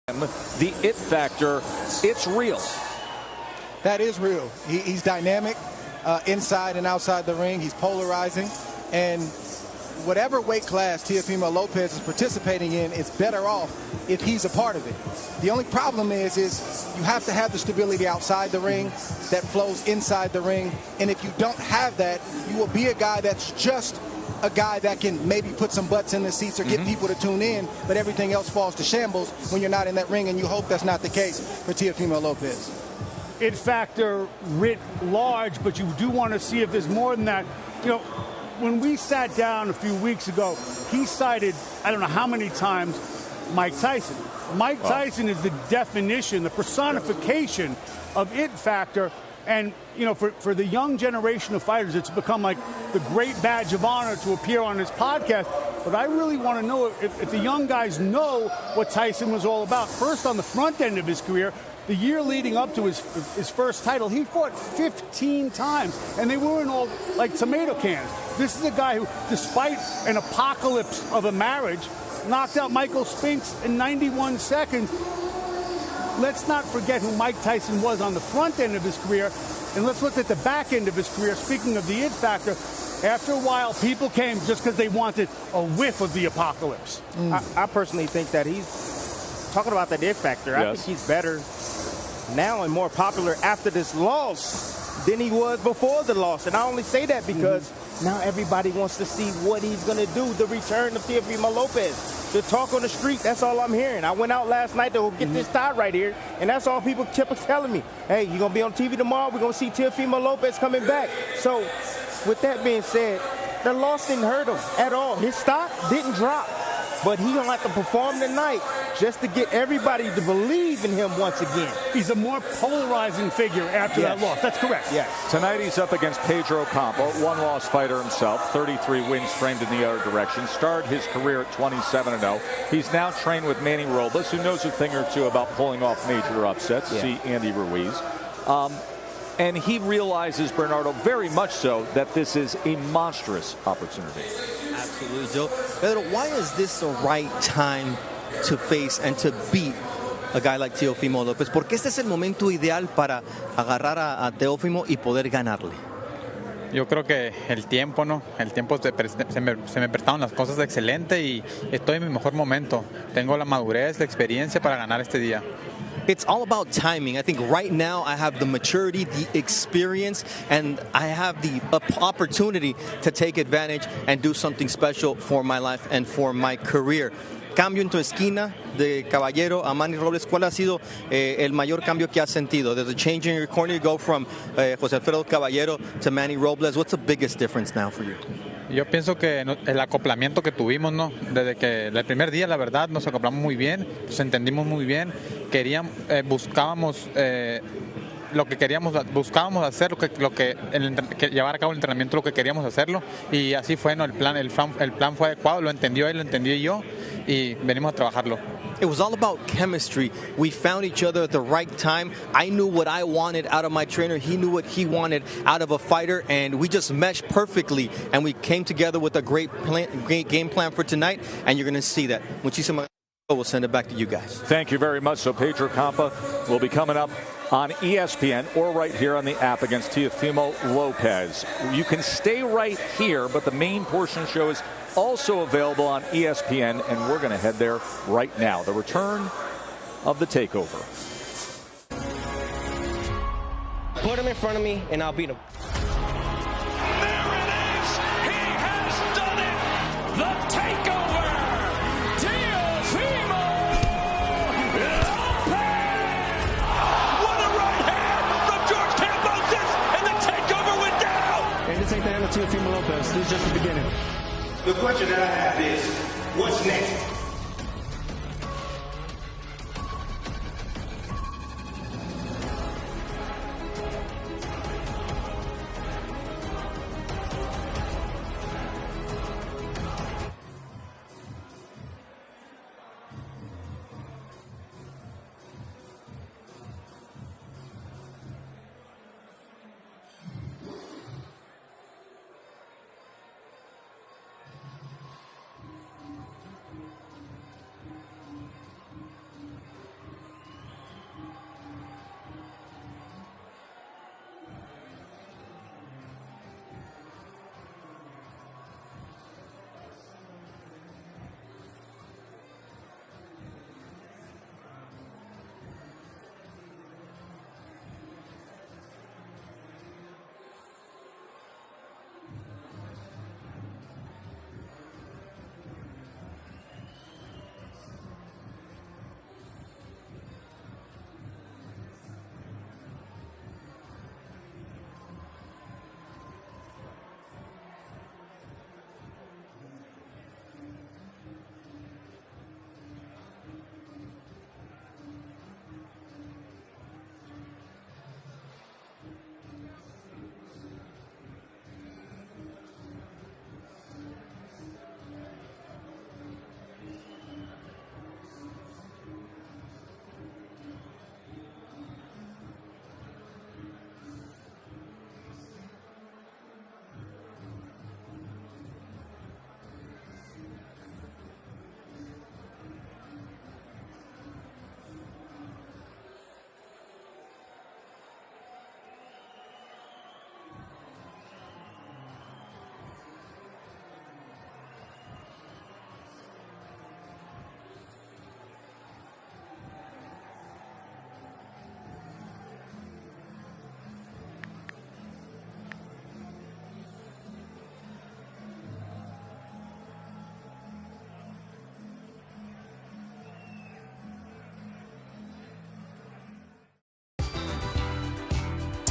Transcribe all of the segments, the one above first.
The it factor, it's real. That is real. He's dynamic inside and outside the ring. He's polarizing. And whatever weight class Teofimo Lopez is participating in is better off if he's a part of it. The only problem is you have to have the stability outside the ring that flows inside the ring. And if you don't have that, you will be a guy that's just a guy that can maybe put some butts in the seats or get people to tune in, but everything else falls to shambles when you're not in that ring, and you hope that's not the case for Teofimo Lopez. It factor writ large, but you do want to see if there's more than that. You know, when we sat down a few weeks ago, he cited, I don't know how many times, Mike Tyson. Mike Tyson is the definition, the personification of it factor. And, you know, for the young generation of fighters, it's become like the great badge of honor to appear on his podcast. But I really want to know if the young guys know what Tyson was all about. First, on the front end of his career, the year leading up to his first title, he fought 15 times, and they weren't all like tomato cans. This is a guy who, despite an apocalypse of a marriage, knocked out Michael Spinks in 91 seconds. Let's not forget who Mike Tyson was on the front end of his career, and let's look at the back end of his career. Speaking of the it factor, after a while, people came just because they wanted a whiff of the apocalypse. I personally think that he's talking about that it factor. Yes. I think he's better now and more popular after this loss than he was before the loss. And I only say that because now everybody wants to see what he's going to do, the return of Teofimo Lopez. The talk on the street, that's all I'm hearing. I went out last night to get this tie right here, and that's all people kept telling me. Hey, you're going to be on TV tomorrow. We're going to see Teofimo Lopez coming back. So with that being said, the loss didn't hurt him at all. His stock didn't drop. But he don't have to perform tonight just to get everybody to believe in him once again. He's a more polarizing figure after that loss. That's correct. Yes. Tonight he's up against Padro Campa, one-loss fighter himself, 33 wins framed in the other direction. Started his career at 27-0. He's now trained with Manny Robles, who knows a thing or two about pulling off major upsets. See Andy Ruiz. And he realizes, Bernardo, very much so, that this is a monstrous opportunity. Absolutely, Joe. Pedro, why is this the right time to face and to beat a guy like Teofimo Lopez? Porque este es el momento ideal para agarrar a Teofimo y poder ganarle. Yo creo que el tiempo, ¿no? El tiempo se me prestaron las cosas excelente y estoy en mi mejor momento. Tengo la madurez, la experiencia para ganar este día. It's all about timing. I think right now I have the maturity, the experience, and I have the opportunity to take advantage and do something special for my life and for my career. Cambio en tu esquina de Caballero a Manny Robles. ¿Cuál ha sido el mayor cambio que has sentido? There's a change in your corner. You go from José Alfredo Caballero to Manny Robles. What's the biggest difference now for you? Yo pienso que el acoplamiento que tuvimos, ¿no? Desde que el primer día, la verdad, nos acoplamos muy bien, nos entendimos muy bien, buscábamos lo que queríamos, buscábamos hacer llevar a cabo el entrenamiento, lo que queríamos hacerlo, y así fue, ¿no? El plan fue adecuado, lo entendió él, lo entendí yo, y venimos a trabajarlo. It was all about chemistry. We found each other at the right time. I knew what I wanted out of my trainer. He knew what he wanted out of a fighter, and we just meshed perfectly. And we came together with a great game plan for tonight, and you're going to see that. Muchísimas gracias. We'll send it back to you guys. Thank you very much. So Padro Campa will be coming up on ESPN or right here on the app against Teofimo Lopez. You can stay right here, but the main portion of the show is also available on ESPN, and we're going to head there right now. The return of the takeover. Put him in front of me, and I'll beat him. There it is! He has done it! The takeover! Teofimo Lopez! What a right hand from George Cambosis, and the takeover went down! And this ain't the end of Teofimo Lopez. This is just the beginning. The question that I have is, what's next?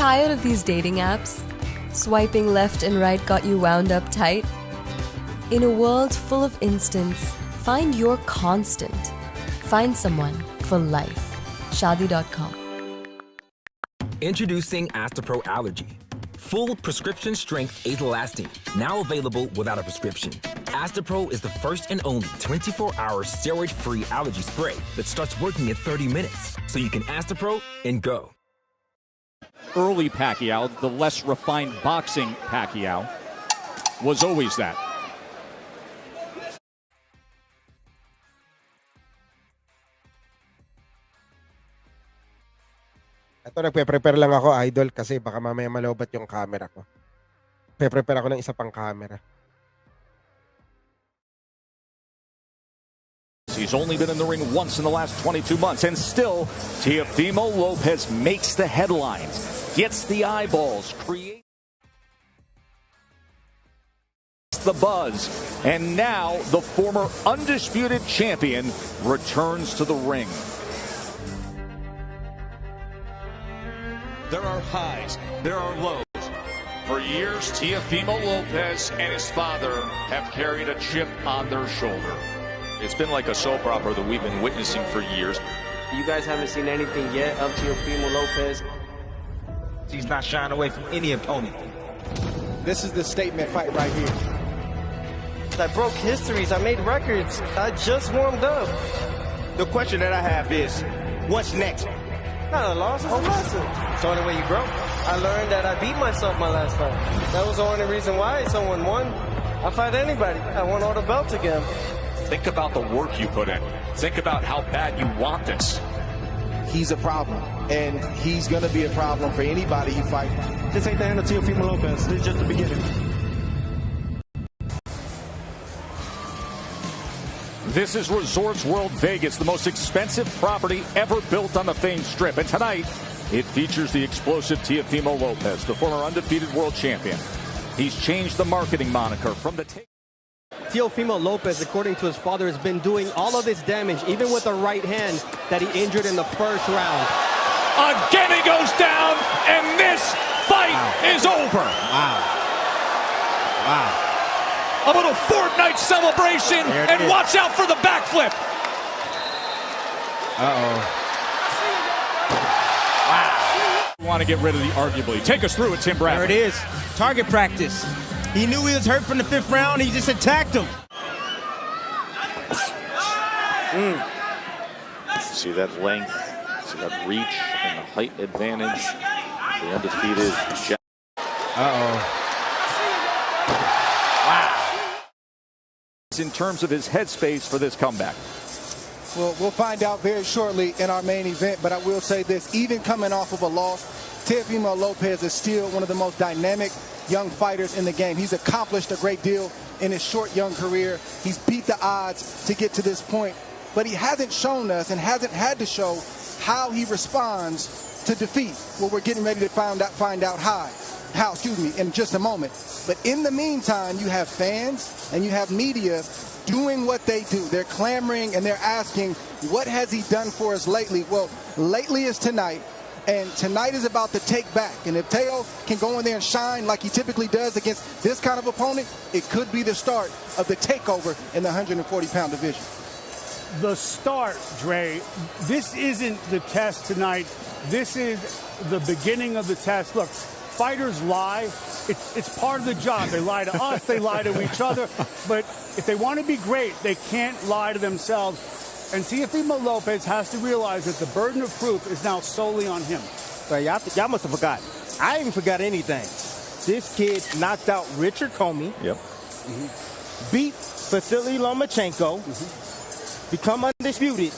Tired of these dating apps? Swiping left and right got you wound up tight? In a world full of instants, find your constant. Find someone for life. Shadi.com. Introducing Astapro Allergy. Full prescription strength azelastine. Now available without a prescription. Astapro is the first and only 24-hour steroid-free allergy spray that starts working in 30 minutes. So you can Astapro and go. Early Pacquiao, the less refined boxing Pacquiao, was always that. Ito, nagpe-prepare lang ako, idol, kasi baka mamaya malobat yung camera ko. Prepare ako ng isa pang camera. He's only been in the ring once in the last 22 months, and still, Teofimo Lopez makes the headlines, gets the eyeballs, creates the buzz, and now the former undisputed champion returns to the ring. There are highs, there are lows. For years, Teofimo Lopez and his father have carried a chip on their shoulder. It's been like a soap opera that we've been witnessing for years. You guys haven't seen anything yet of Teofimo Lopez. He's not shying away from any opponent. This is the statement fight right here. I broke histories. I made records. I just warmed up. The question that I have is, what's next? Not a loss, it's a lesson. It's the only way you grow. I learned that I beat myself my last fight. That was the only reason why someone won. I fight anybody. I won all the belts again. Think about the work you put in. Think about how bad you want this. He's a problem, and he's going to be a problem for anybody you fight. This ain't the end of Teofimo Lopez. This is just the beginning. This is Resorts World Vegas, the most expensive property ever built on the famed Strip. And tonight, it features the explosive Teofimo Lopez, the former undefeated world champion. He's changed the marketing moniker from the... Teofimo Lopez, according to his father, has been doing all of this damage, even with the right hand that he injured in the first round. Again he goes down, and this fight is over. Wow. Wow. A little Fortnite celebration, and watch out for the backflip. Uh-oh. Wow. Want to get rid of the arguably. Take us through it, Tim Bradley. There it is. Target practice. He knew he was hurt from the 5th round. He just attacked him. See that length, see that reach and the height advantage. The undefeated. Uh-oh. In terms of his headspace for this comeback. Well, we'll find out very shortly in our main event, but I will say this, even coming off of a loss, Teofimo Lopez is still one of the most dynamic young fighters in the game. He's accomplished a great deal in his short young career. He's beat the odds to get to this point, but he hasn't shown us and hasn't had to show how he responds to defeat. Well, we're getting ready to find out how, in just a moment. But in the meantime, you have fans and you have media doing what they do. They're clamoring and they're asking, what has he done for us lately? Well, lately is tonight, and tonight is about the take back. And if Teo can go in there and shine like he typically does against this kind of opponent, it could be the start of the takeover in the 140-pound division. The start, Dre. This isn't the test tonight. This is the beginning of the test. Look, fighters lie. It's part of the job. They lie to us, they lie to each other. But if they want to be great, they can't lie to themselves. And Teofimo Lopez has to realize that the burden of proof is now solely on him. So y'all must have forgotten. I ain't forgot anything. This kid knocked out Richard Comey. Yep. Beat Vasily Lomachenko. Become undisputed.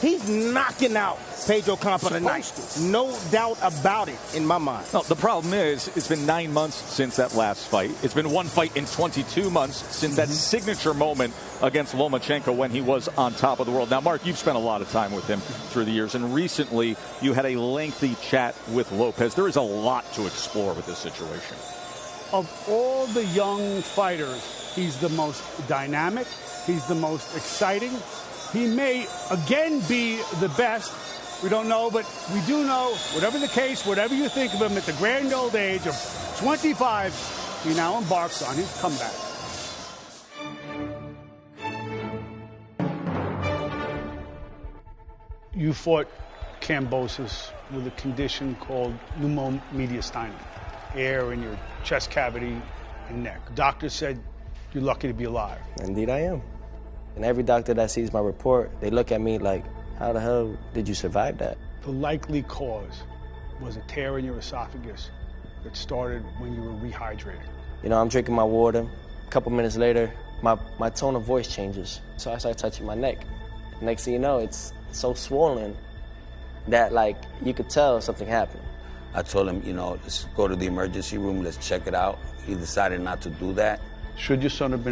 He's knocking out Pedro Campa tonight. No doubt about it in my mind. No, the problem is it's been 9 months since that last fight. It's been one fight in 22 months since that signature moment against Lomachenko when he was on top of the world. Now, Mark, you've spent a lot of time with him through the years, and recently you had a lengthy chat with Lopez. There is a lot to explore with this situation. Of all the young fighters, he's the most dynamic. He's the most exciting. He may again be the best, We don't know, but we do know, whatever the case, whatever you think of him, at the grand old age of 25, he now embarks on his comeback. You fought Kambosos with a condition called pneumomediastinum, air in your chest cavity and neck. Doctor said you're lucky to be alive. Indeed I am. And every doctor that sees my report, they look at me like, how the hell did you survive that? The likely cause was a tear in your esophagus that started when you were rehydrating. You know, I'm drinking my water. A couple minutes later, my tone of voice changes. So I start touching my neck. Next thing you know, it's so swollen that, like, you could tell something happened. I told him, you know, let's go to the emergency room, let's check it out. He decided not to do that. Should your son have been